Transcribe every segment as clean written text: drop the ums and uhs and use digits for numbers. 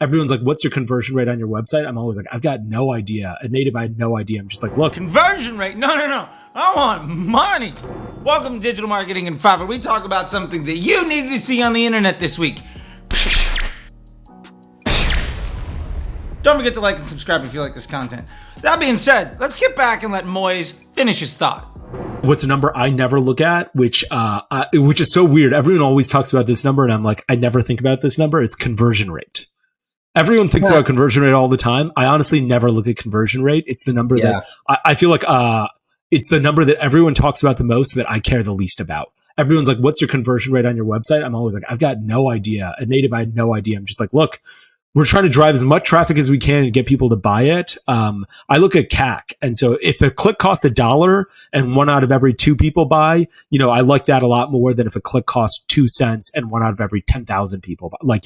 everyone's like, what's your conversion rate on your website? I'm always like, I've got no idea. At Native, I had no idea. I'm just like, look. Conversion rate? No. I want money. Welcome to Digital Marketing in 5, where we talk about something that you needed to see on the internet this week. Don't forget to like and subscribe if you like this content. That being said, let's get back and let Moiz finish his thought. What's a number I never look at, which is so weird. Everyone always talks about this number, and I'm like, I never think about this number. It's conversion rate. Everyone thinks about conversion rate all the time. I honestly never look at conversion rate. It's the number that I feel like it's the number that everyone talks about the most that I care the least about. Everyone's like, what's your conversion rate on your website? I'm always like, I've got no idea. At Native, I had no idea. I'm just like, look, we're trying to drive as much traffic as we can and get people to buy it. I look at CAC. And so if the click costs $1 and 1 out of every 2 people buy, I like that a lot more than if a click costs 2 cents and 1 out of every 10,000 people buy. Like,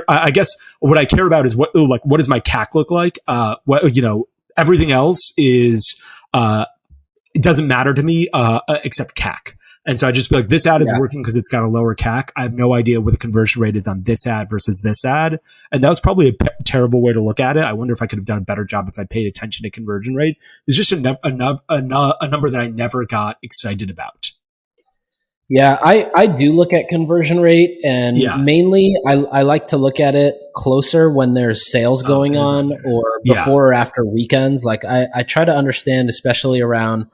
I guess what I care about is what does my CAC look like? Everything else is, it doesn't matter to me, except CAC. And so I just be like, this ad is working because it's got a lower CAC. I have no idea what the conversion rate is on this ad versus this ad. And that was probably a terrible way to look at it. I wonder if I could have done a better job if I paid attention to conversion rate. It's just a number that I never got excited about. Yeah, I do look at conversion rate, and mainly I like to look at it closer when there's sales going on or before or after weekends. Like I try to understand, especially around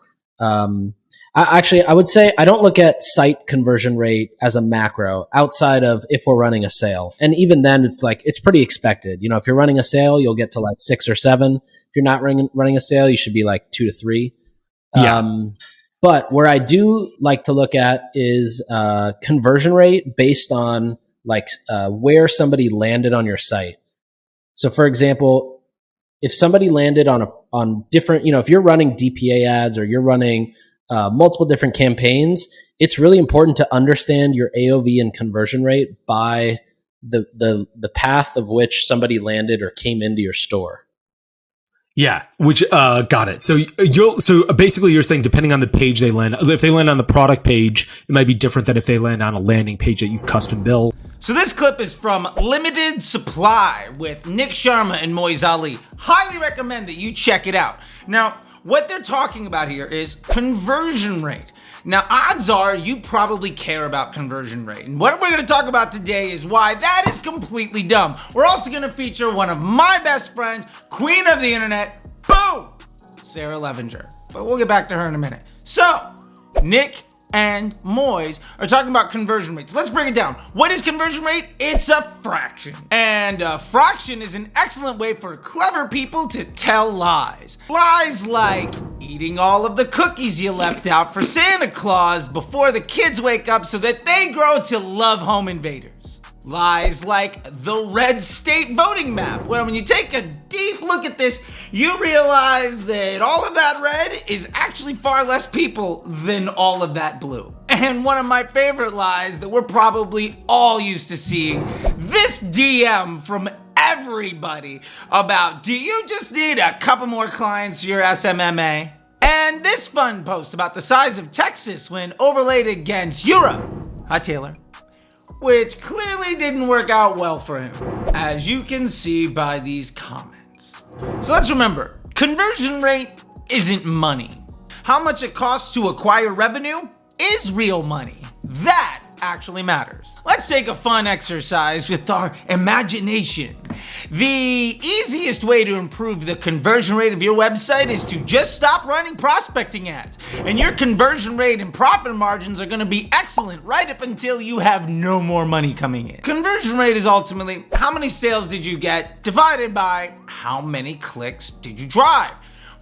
I would say I don't look at site conversion rate as a macro outside of if we're running a sale. And even then, it's pretty expected. If you're running a sale, you'll get to like 6 or 7. If you're not running a sale, you should be like 2 to 3. But where I do like to look at is conversion rate based on where somebody landed on your site. So for example, if somebody landed on different, if you're running DPA ads or you're running multiple different campaigns, it's really important to understand your AOV and conversion rate by the path of which somebody landed or came into your store. Yeah, which got it. So basically you're saying depending on the page they land, if they land on the product page, it might be different than if they land on a landing page that you've custom built. So this clip is from Limited Supply with Nik Sharma and Moiz Ali. Highly recommend that you check it out. Now, what they're talking about here is conversion rate. Now, odds are you probably care about conversion rate. And what we're going to talk about today is why that is completely dumb. We're also going to feature one of my best friends, queen of the internet, boom, Sarah Levinger. But we'll get back to her in a minute. So, Nik and Moiz are talking about conversion rates. Let's break it down. What is conversion rate? It's a fraction. And a fraction is an excellent way for clever people to tell lies. Lies like eating all of the cookies you left out for Santa Claus before the kids wake up so that they grow to love home invaders. Lies like the red state voting map, where when you take a deep look at this, you realize that all of that red is actually far less people than all of that blue. And one of my favorite lies that we're probably all used to seeing, this DM from everybody about, do you just need a couple more clients for your SMMA? And this fun post about the size of Texas when overlaid against Europe. Hi, Taylor. Which clearly didn't work out well for him, as you can see by these comments. So let's remember, conversion rate isn't money. How much it costs to acquire revenue is real money. That actually matters. Let's take a fun exercise with our imagination. The easiest way to improve the conversion rate of your website is to just stop running prospecting ads. And your conversion rate and profit margins are going to be excellent right up until you have no more money coming in. Conversion rate is ultimately how many sales did you get divided by how many clicks did you drive.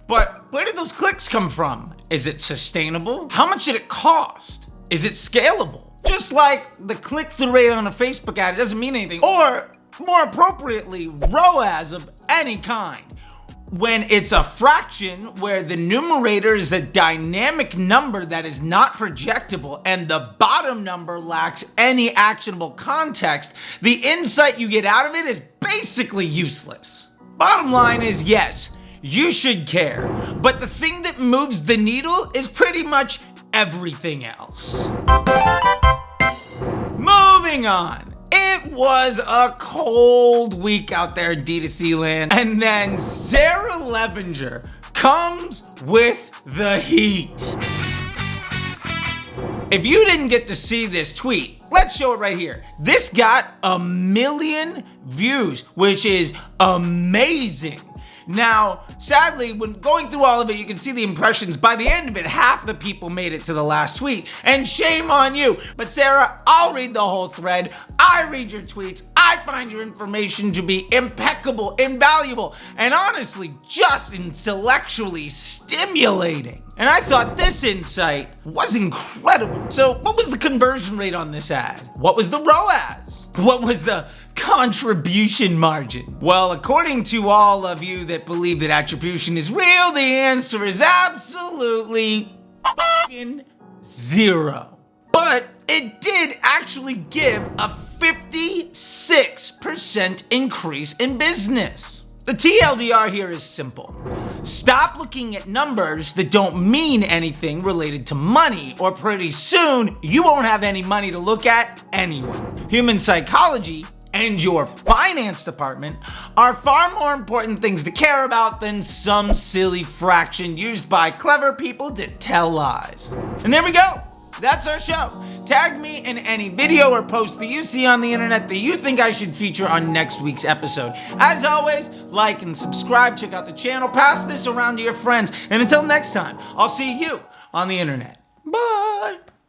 But where did those clicks come from? Is it sustainable? How much did it cost? Is it scalable? Just like the click-through rate on a Facebook ad, it doesn't mean anything. Or, more appropriately, ROAS of any kind. When it's a fraction where the numerator is a dynamic number that is not projectable and the bottom number lacks any actionable context, the insight you get out of it is basically useless. Bottom line is, yes, you should care, but the thing that moves the needle is pretty much everything else. Moving on. It was a cold week out there in D2C land. And then Sarah Levinger comes with the heat. If you didn't get to see this tweet, let's show it right here. This got 1 million views, which is amazing. Now, sadly, when going through all of it, you can see the impressions. By the end of it, half the people made it to the last tweet. And shame on you. But Sarah, I'll read the whole thread. I read your tweets. I find your information to be impeccable, invaluable, and honestly, just intellectually stimulating. And I thought this insight was incredible. So what was the conversion rate on this ad? What was the ROAS? What was the contribution margin? Well, according to all of you that believe that attribution is real, the answer is absolutely zero. But it did actually give a 56% increase in business. The TLDR here is simple. Stop looking at numbers that don't mean anything related to money, or pretty soon you won't have any money to look at anyway. Human psychology and your finance department are far more important things to care about than some silly fraction used by clever people to tell lies. And there we go. That's our show. Tag me in any video or post that you see on the internet that you think I should feature on next week's episode. As always, like and subscribe, check out the channel, pass this around to your friends, and until next time, I'll see you on the internet. Bye!